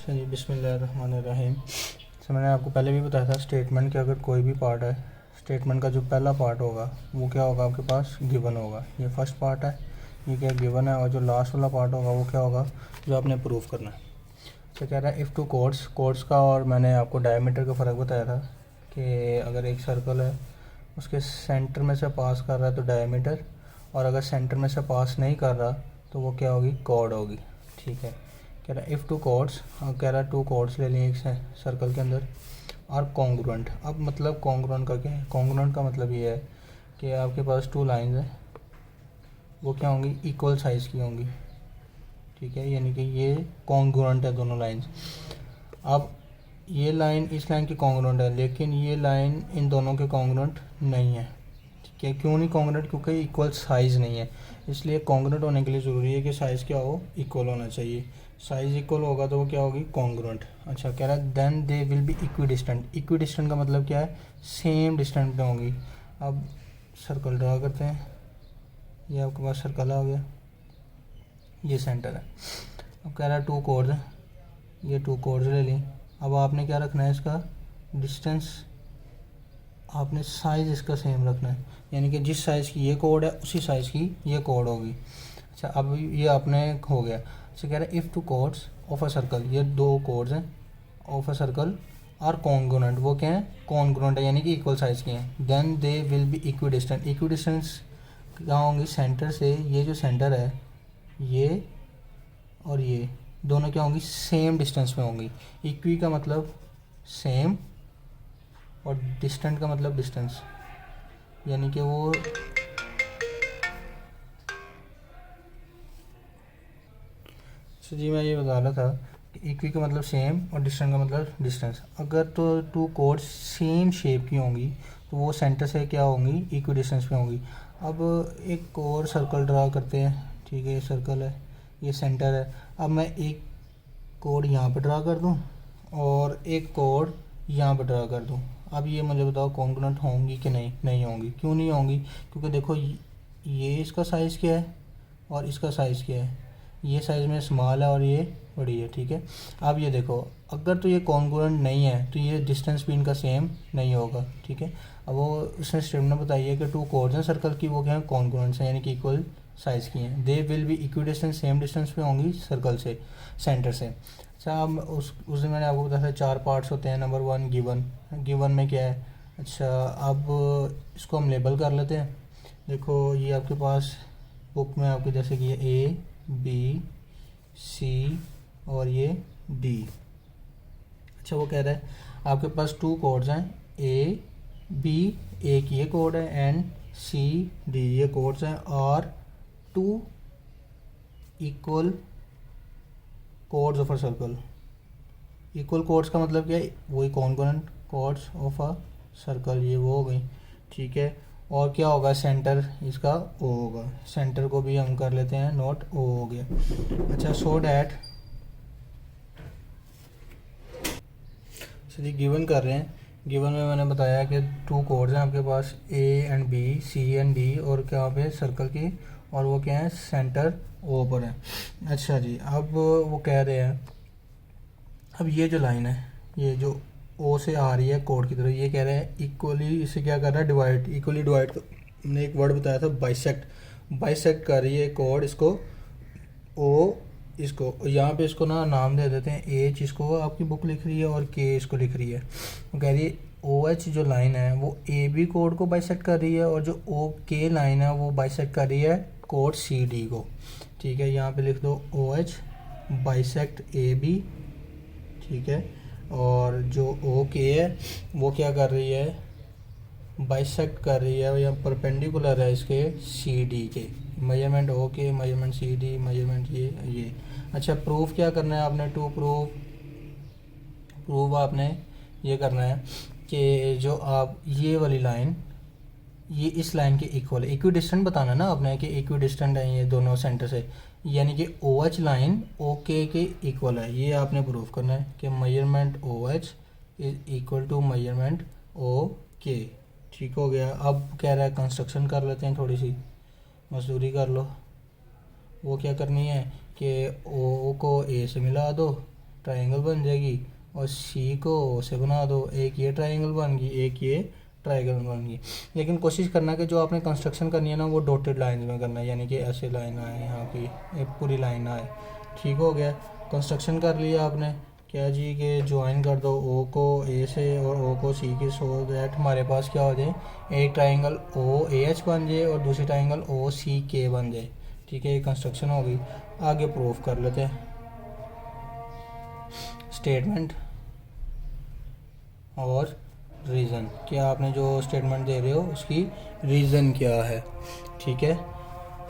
जी बिस्मिल्लाहिर्रहमानिर्रहीम। तो मैंने आपको पहले भी बताया था स्टेटमेंट के अगर कोई भी पार्ट है, स्टेटमेंट का जो पहला पार्ट होगा वो क्या होगा, आपके पास गिवन होगा। ये फर्स्ट पार्ट है, ये क्या गिवन है, और जो लास्ट वाला पार्ट होगा वो क्या होगा, जो आपने प्रूफ करना है। तो कह रहा है इफ़ टू कोर्ड्स का, और मैंने आपको डायमीटर का फ़र्क बताया था कि अगर एक सर्कल है उसके सेंटर में से पास कर रहा है तो डायमीटर, और अगर सेंटर में से पास नहीं कर रहा तो वो क्या होगी, कॉर्ड होगी। ठीक है, कह रहा है इफ़ टू कॉर्ड्स, कह रहा है टू कॉर्ड्स ले लें एक सर्कल के अंदर, और कॉन्ग्रुएंट। अब मतलब कॉन्ग्रुएंट का क्या है, कॉन्ग्रुएंट का मतलब ये है कि आपके पास टू लाइंस हैं, वो क्या होंगी, इक्वल साइज़ की होंगी। ठीक है, यानी कि ये कॉन्ग्रुएंट है दोनों लाइंस। अब ये लाइन इस लाइन की कॉन्ग्रुएंट है, लेकिन ये लाइन इन दोनों के कॉन्ग्रुएंट नहीं है। ठीक है, क्यों नहीं कॉन्ग्रुएंट, क्योंकि इक्वल साइज़ नहीं है। इसलिए कॉन्ग्रुएंट होने के लिए ज़रूरी है कि साइज़ क्या हो, इक्वल होना चाहिए। साइज़ इक्वल होगा तो वो क्या होगी, कॉन्ग्रुएंट। अच्छा, कह रहा है then they will be equidistant. Equidistant का मतलब क्या है, सेम डिस्टेंस पे होंगी। अब सर्कल ड्रा करते हैं, ये आपके पास सर्कल आ गया, ये सेंटर है। अब कह रहा है टू कोर्ड्स हैं, ये टू कोर्ड्स ले ली। अब आपने क्या रखना है, इसका डिस्टेंस, आपने साइज़ इसका सेम रखना है, यानी कि जिस साइज़ की ये कोड है उसी साइज़ की ये कोड होगी। अच्छा, अब ये आपने हो गया। अच्छा, कह रहा है if two chords of a circle, ये दो कोड्स हैं of a circle are congruent, वो क्या है, कॉन्ग्रुएंट है, यानी कि इक्वल साइज़ के हैं। Then they will be equidistant. Equidistance कहाँ होंगी, सेंटर से, ये जो सेंटर है ये और ये दोनों क्या होंगी, सेम डिस्टेंस में होंगी। इक्वी का मतलब सेम, और डिस्टेंट का मतलब डिस्टेंस, यानी कि वो जी मैं ये बता रहा था कि इक्वी का मतलब सेम और डिस्टेंट का मतलब डिस्टेंस। अगर तो टू कोड्स सेम शेप की होंगी तो वो सेंटर से क्या होंगी, इक्वी डिस्टेंस पे होंगी। अब एक और सर्कल ड्रा करते हैं। ठीक है, ये सर्कल है, ये सेंटर है। अब मैं एक कोड यहाँ पे ड्रा कर दूँ और एक कोड यहाँ पे ड्रा कर दूँ। अब ये मुझे बताओ कॉन्ग्रुएंट होंगी कि नहीं होंगी। क्यों नहीं होंगी, क्योंकि देखो ये इसका साइज़ क्या है और इसका साइज़ क्या है, ये साइज़ में स्मॉल है और ये बड़ी है। ठीक है, अब ये देखो, अगर तो ये कॉन्ग्रुएंट नहीं है तो ये डिस्टेंस भी इनका सेम नहीं होगा। ठीक है, अब वो उसने स्टेटमेंट बताई है कि टू कोर्ड्स हैं सर्कल की, वो क्या है, कॉन्ग्रुएंट्स हैं, यानी कि इक्वल साइज़ की हैं। दे will be equidistant, same distance पे होंगी सर्कल से, सेंटर से। अच्छा, अब उस दिन मैंने आपको बताया था चार पार्ट्स होते हैं। नंबर वन गिवन में क्या है। अच्छा, अब इसको हम लेबल कर लेते हैं। देखो ये आपके पास बुक में आपके जैसे कि ये ए बी सी और ये डी। अच्छा, वो कह रहा है आपके पास टू कोड्स हैं, ए बी, एक ये कोड है, एंड सी डी ये कोड्स हैं, और two equal chords of a circle. Equal chords का मतलब क्या है, वही congruent chords of a circle, ये वो हो गई। ठीक है, और क्या होगा, सेंटर इसका ओ होगा। सेंटर को भी हम कर लेते हैं नोट, ओ हो गया। अच्छा, सो डैट चलिए गिवन कर रहे हैं। गिवन में मैंने बताया कि टू कोड्स हैं आपके पास, A and B, C and D, और क्या पे सर्कल की, और वो क्या है, सेंटर ओ पर है। अच्छा जी, अब वो कह रहे हैं, अब ये जो लाइन है, ये जो ओ से आ रही है कोड की तरफ, ये कह रहे हैं इक्वली, इसे क्या कर रहा है, डिवाइड, इक्वली डिवाइड। हमने एक वर्ड बताया था बाइसेक्ट, बाइसेक्ट कर रही है कोड इसको, ओ इसको, यहाँ पे इसको ना नाम दे देते हैं, एच इसको आपकी बुक लिख रही है और के इसको लिख रही है। वो कह रही है ओ एच जो लाइन है वो ए बी कोड को बाइसेक्ट कर रही है, और जो ओ के लाइन है वो बाइसेक्ट कर रही है कोड सी डी को। ठीक है, यहाँ पे लिख दो O H bisect A B. ठीक है, और जो ओ के है वो क्या कर रही है, बाइसेक्ट कर रही है या परपेंडिकुलर है इसके सी डी के। मेजरमेंट ओ के, मेजरमेंट सी डी, मेजरमेंट ये। अच्छा, प्रूफ क्या करना है आपने, टू प्रूफ आपने ये करना है कि जो आप ये वाली लाइन, ये इस लाइन के इक्वल है। इक्विडिस्टेंट बताना ना आपने कि इक्विडिस्टेंट है ये दोनों सेंटर से, यानी कि ओ एच लाइन ओ के इक्वल है। ये आपने प्रूफ करना है कि measurement O H is equal to measurement O K. ठीक हो गया। अब कह रहा है कंस्ट्रक्शन कर लेते हैं, थोड़ी सी मजदूरी कर लो। वो क्या करनी है कि ओ को ए से मिला दो, ट्राइंगल बन जाएगी, और सी को ओ से बना दो, एक ये ट्राइंगल बन गई, एक ये ट्राइंगल बन गई। लेकिन कोशिश करना कि जो आपने कंस्ट्रक्शन करनी है ना वो डॉटेड लाइन में करना है, यानी कि ऐसे लाइन आए यहाँ की, एक पूरी लाइन आए। ठीक हो गया, कंस्ट्रक्शन कर लिया आपने, क्या जी कि ज्वाइन कर दो ओ को ए से और ओ को सी के, सो दैट हमारे पास क्या हो जाए, एक ट्राइंगल ओ ए एच बन जाए और दूसरी ट्राइंगल ओ सी के बन जाए। ठीक है, ये कंस्ट्रक्शन हो गई। आगे प्रूफ कर लेते हैं। स्टेटमेंट और रीज़न, क्या आपने जो स्टेटमेंट दे रहे हो उसकी रीज़न क्या है। ठीक है,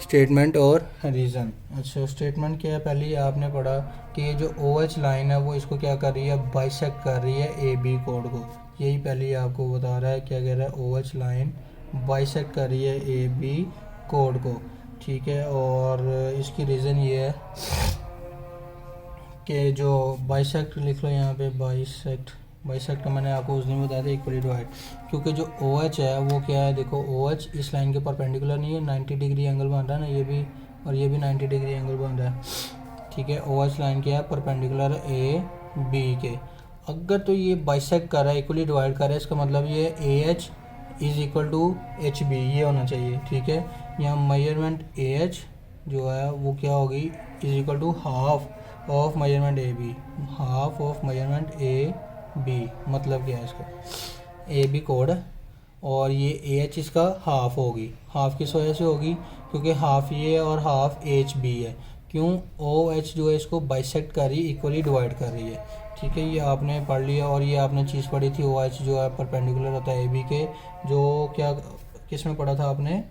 स्टेटमेंट और रीज़न। अच्छा, स्टेटमेंट क्या है, पहले आपने पढ़ा कि ये जो ओ एच लाइन है वो इसको क्या कर रही है, बाइसेक्ट कर रही है ए बी कोड को। यही पहले आपको बता रहा है, क्या कह रहा है, ओ एच लाइन बाइसेक्ट कर रही है ए बी कोड को। ठीक है, और इसकी रीज़न ये है कि जो बाइसेक्ट लिख लो यहाँ पे, बाइसेक्ट मैंने आपको उस दिन बताया था इक्वली डिवाइड, क्योंकि जो ओ एच है वो क्या है, देखो ओ एच इस लाइन के परपेंडिकुलर नहीं है, 90 डिग्री एंगल बन रहा है ना, ये भी और ये भी 90 डिग्री एंगल बन रहा है। ठीक है, ओ एच लाइन क्या है, परपेंडिकुलर ए बी के। अगर तो ये बाइसेक्ट कर रहा है, इक्वली डिवाइड कर रहा है, इसका मतलब ये A H is equal to H B, ये होना चाहिए। ठीक है, यहाँ मेजरमेंट ए एच जो है वो क्या होगी, is equal to half of measurement A B, half of measurement A B. मतलब क्या है इसका, ए बी कोड है और ये ए एच इसका हाफ होगी। हाफ किस वजह से होगी, क्योंकि हाफ ये और हाफ एच बी है। क्यों, ओ एच जो है इसको बाइसेक्ट कर रही, इक्वली डिवाइड कर रही है। ठीक है, ये आपने पढ़ लिया। और ये आपने चीज़ पढ़ी थी, ओ एच जो है परपेंडिकुलर होता है ए बी के, जो क्या किस में पढ़ा था आपने,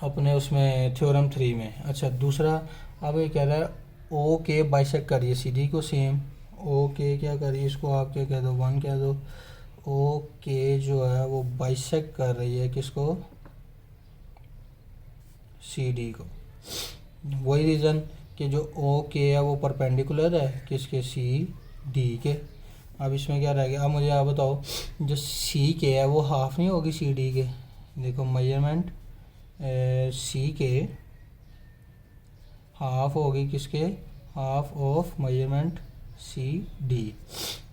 अपने उसमें थ्योरम 3 में। अच्छा, दूसरा अब ये कह रहा है ओ के बाइसेक्ट करिए सी डी को, सेम ओ के क्या करिए, इसको आप क्या कह दो, 1 कह दो। ओ के जो है वो बाइसेक्ट कर रही है किसको, सी डी को। वही रीज़न कि जो ओ के है वो परपेंडिकुलर है किसके, सी डी के। अब इसमें क्या रह गया, अब मुझे आप बताओ, जो सी के है वो हाफ नहीं होगी सी डी के। देखो मेजरमेंट सी के हाफ होगी किसके, half of measurement C D.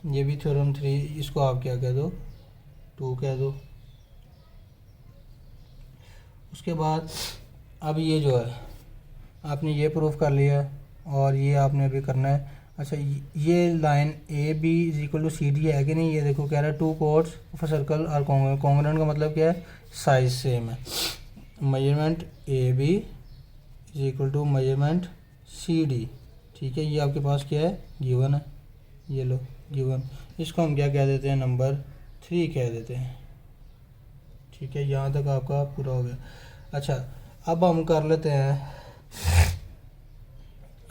ये भी थ्योरम 3, इसको आप क्या कह दो, 2 कह दो। उसके बाद अब ये जो है आपने ये प्रूफ कर लिया और ये आपने अभी करना है। अच्छा, ये line A B is equal to C D है कि नहीं, ये देखो कह रहा है 2 कोड्स ऑफ सर्कल और कॉन्ग्रुएंट। कॉन्ग्रुएंट का मतलब क्या है, साइज सेम है। Measurement A B is equal to measurement C D. ठीक है, ये आपके पास क्या है, गिवन है, ये लो गिवन। इसको हम क्या कह देते हैं, नंबर 3 कह देते हैं। ठीक है, यहाँ तक आपका पूरा हो गया। अच्छा, अब हम कर लेते हैं,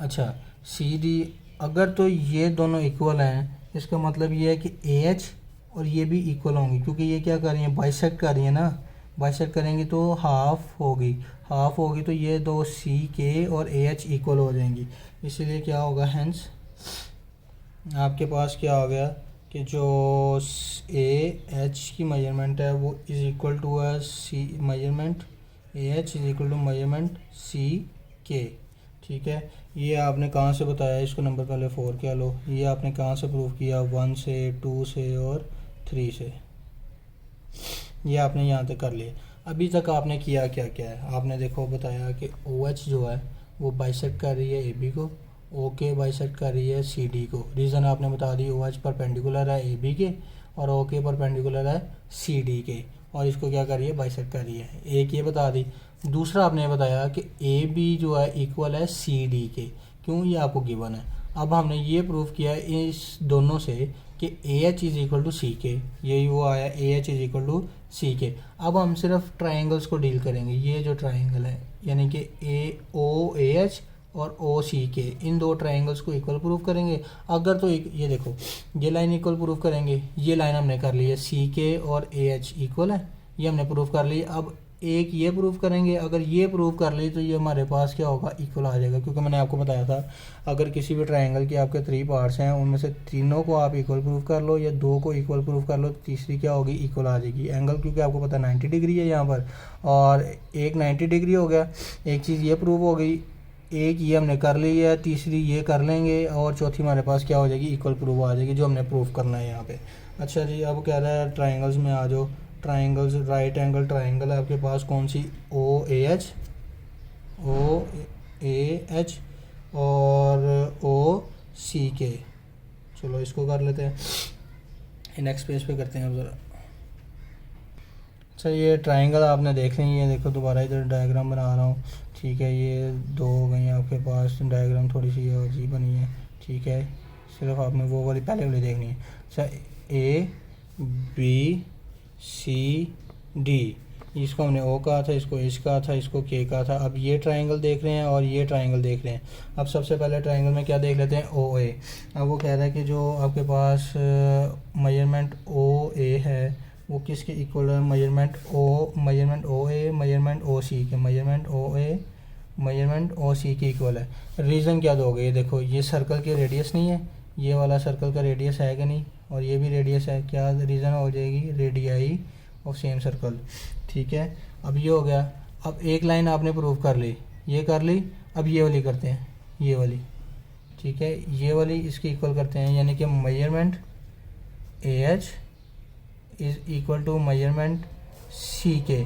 अच्छा सी डी, अगर तो ये दोनों इक्वल हैं, इसका मतलब ये है कि ए एच और ये भी इक्वल होंगी, क्योंकि ये क्या कर रही है, बाइसेक्ट कर रही है ना। बाइसेक्ट करेंगी तो हाफ होगी, हाफ होगी तो ये दो सी के और ए एच इक्वल हो जाएंगी। इसीलिए क्या होगा, हेंस आपके पास क्या हो गया कि जो ए एच की मेजरमेंट है वो इज़ इक्वल टू है C measurement A H is equal to measurement C K. ठीक है, ये आपने कहाँ से बताया, इसको नंबर पहले 4 क्या लो, ये आपने कहाँ से प्रूव किया, 1 से, 2 से और 3 से। ये आपने यहाँ तक कर लिया। अभी तक आपने किया क्या क्या है, आपने देखो बताया कि ओ एच जो है वो बाइसेक्ट कर रही है ए बी को, ओ के बाइसेक्ट कर रही है सी डी को। रीज़न आपने बता दी, ओ एच परपेंडिकुलर है ए बी के और ओ के परपेंडिकुलर है सी डी के, और इसको क्या कर रही है, बाइसेक्ट कर रही है। एक ये बता दी। दूसरा आपने बताया कि ए बी जो है इक्वल है सी डी के, क्यों, ये आपको गिवन है। अब हमने ये प्रूव किया इस दोनों से कि A H is equal to C K, यही वो आया, A H is equal to C K. अब हम सिर्फ ट्राइंगल्स को डील करेंगे। ये जो ट्राइंगल है यानी कि ए ओ ए एच और ओ सी के, इन दो ट्राइंगल्स को इक्वल प्रूव करेंगे। अगर तो ये देखो, ये लाइन इक्वल प्रूव करेंगे, ये लाइन हमने कर ली है, सी के और ए एच इक्वल है, ये हमने प्रूव कर ली। अब एक ये प्रूव करेंगे, अगर ये प्रूव कर ली तो ये हमारे पास क्या होगा, इक्वल आ जाएगा। क्योंकि मैंने आपको बताया था, अगर किसी भी ट्राइंगल के आपके 3 पार्ट्स हैं, उनमें से तीनों को आप इक्वल प्रूव कर लो या 2 को इक्वल प्रूव कर लो, तो तीसरी क्या होगी, इक्वल आ जाएगी। एंगल क्योंकि आपको पता है 90 डिग्री है यहाँ पर, और एक 90 डिग्री हो गया। एक चीज़ ये प्रूव हो गई, एक ये हमने कर ली है, तीसरी ये कर लेंगे और चौथी हमारे पास क्या हो जाएगी, इक्वल प्रूफ आ जाएगी, जो हमने प्रूफ करना है यहाँ पे। अच्छा जी, अब कह रहा है ट्राइंगल्स में आ जाओ। ट्राइंगल्स, राइट एंगल ट्राइंगल है आपके पास कौन सी, ओ ए एच और ओ सी के। चलो इसको कर लेते हैं, नेक्स्ट पेज पे करते हैं अब ज़रा। अच्छा, ये ट्राइंगल आपने देख ली है, देखो दोबारा इधर डायग्राम बना रहा हूँ, ठीक है। ये दो हो गई हैं आपके पास, डायग्राम थोड़ी सी अजीब बनी है, ठीक है। सिर्फ आपने वो वाली पहले वाली देखनी है। अच्छा, ए बी सी डी, इसको हमने ओ कहा था, इसको एच कहा था, इसको के कहा था। अब ये ट्राइंगल देख रहे हैं और ये ट्राइंगल देख रहे हैं। अब सबसे पहले ट्राइंगल में क्या देख लेते हैं, ओ ए। अब वो कह रहा है कि जो आपके पास मेजरमेंट ओ ए है वो किसके इक्वल है, मेजरमेंट ओ ए मेजरमेंट ओ सी के, मेजरमेंट ओ ए मेजरमेंट ओ सी के इक्वल है। रीज़न क्या दोगे, ये देखो ये सर्कल की रेडियस नहीं है, ये वाला सर्कल का रेडियस है कि नहीं, और ये भी रेडियस है, क्या रीज़न हो जाएगी, रेडियाई ऑफ सेम सर्कल, ठीक है। अब ये हो गया। अब एक लाइन आपने प्रूव कर ली, ये कर ली। अब ये वाली करते हैं, ये वाली, ठीक है, ये वाली इसकी इक्वल करते हैं, यानी कि measurement A H is equal to measurement C K.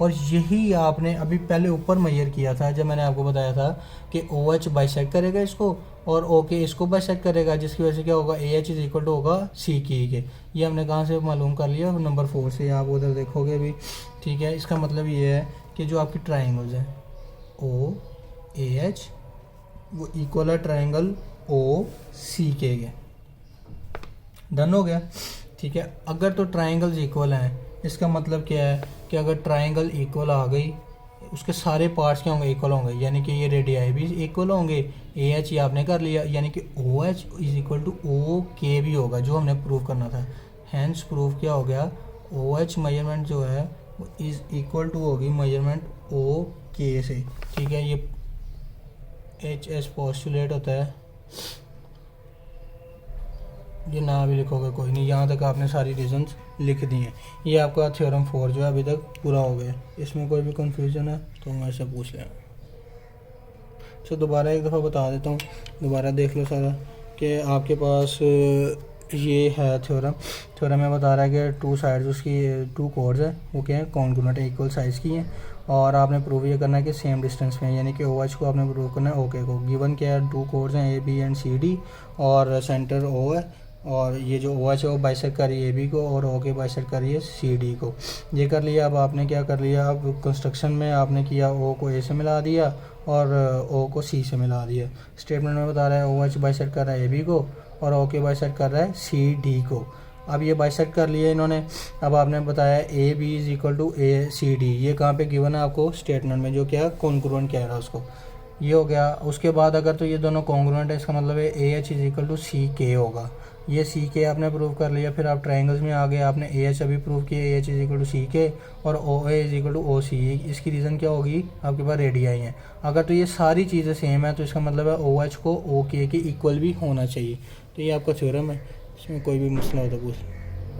और यही आपने अभी पहले ऊपर मेजर किया था, जब मैंने आपको बताया था कि ओ एच बाइसेक्ट करेगा इसको और ओ के इसको बाइसेक्ट करेगा, जिसकी वजह से क्या होगा, A H is equal to होगा सी के। ये हमने कहाँ से मालूम कर लिया, नंबर 4 से, आप उधर देखोगे भी, ठीक है। इसका मतलब ये है कि जो आपकी ट्राइंगल्स हैं ओ ए एच वो इक्वल है ट्राइंगल ओ सी के। डन हो गया, ठीक है। अगर तो ट्राइंगल्स इक्वल हैं, इसका मतलब क्या है कि अगर ट्राइंगल इक्वल आ गई, उसके सारे पार्ट्स क्या होंगे, इक्वल होंगे, यानी कि ये रेडियाई भी इक्वल होंगे। ए एच ये आपने कर लिया, यानी कि O H is equal to O K भी होगा, जो हमने प्रूव करना था। हैंस प्रूफ क्या हो गया, ओ एच मेजरमेंट जो है वो इज इक्वल टू होगी मेजरमेंट ओ के से, ठीक है। ये एच एस पोस्टुलेट होता है, ये ना भी लिखोगे कोई नहीं, यहाँ तक आपने सारी रीजंस लिख दी हैं। ये आपका थ्योरम 4 जो है अभी तक पूरा हो गया। इसमें कोई भी कंफ्यूजन है तो मैं से पूछ लें। तो दोबारा एक दफ़ा बता देता हूँ, दोबारा देख लो सारा, कि आपके पास ये है थ्योरम में बता रहा है कि टू साइड्स उसकी टू कोर्ड्स है, वो क्या है, कॉन्ग्रुएंट है, इक्वल साइज़ की हैं, और आपने प्रूव ये करना है कि सेम डिस्टेंस में, यानी कि ओ एच को आपने प्रूव करना है ओके को। गिवन क्या है, टू कोर्ड्स हैं A B and C D, और सेंटर ओ है, और ये जो ओ एच है वो बाइसेक्ट कर रही है ए बी को, और ओ के बाइसेक्ट कर रही है सी डी को। ये कर लिया। अब आपने क्या कर लिया, अब कंस्ट्रक्शन में आपने किया, ओ को ए से मिला दिया और ओ को सी से मिला दिया। स्टेटमेंट में बता रहा है ओ एच बाइसेक्ट कर रहा है ए बी को और ओ के बाइसेक्ट कर रहा है सी डी को। अब ये बाइसेक्ट कर लिए इन्होंने। अब आपने बताया A B is equal to A C D, ये कहाँ पे गिवन है आपको, स्टेटमेंट में, जो क्या कॉन्ग्रुएंट कह रहा है उसको। ये हो गया। उसके बाद अगर तो ये दोनों कॉन्ग्रुएंट है, इसका मतलब है A H is equal to C K होगा। ये सी के आपने प्रूव कर लिया। फिर आप ट्राइंगल्स में आ गए, आपने ए एच अभी प्रूव किया, A H is equal to C K और O A is equal to O C. इसकी रीज़न क्या होगी, आपके पास रेडियाई हैं। अगर तो ये सारी चीज़ें सेम है तो इसका मतलब है ओ एच को ओ के इक्वल भी होना चाहिए। तो ये आपका थ्योरम है, इसमें कोई भी मसला हो तो पूछ।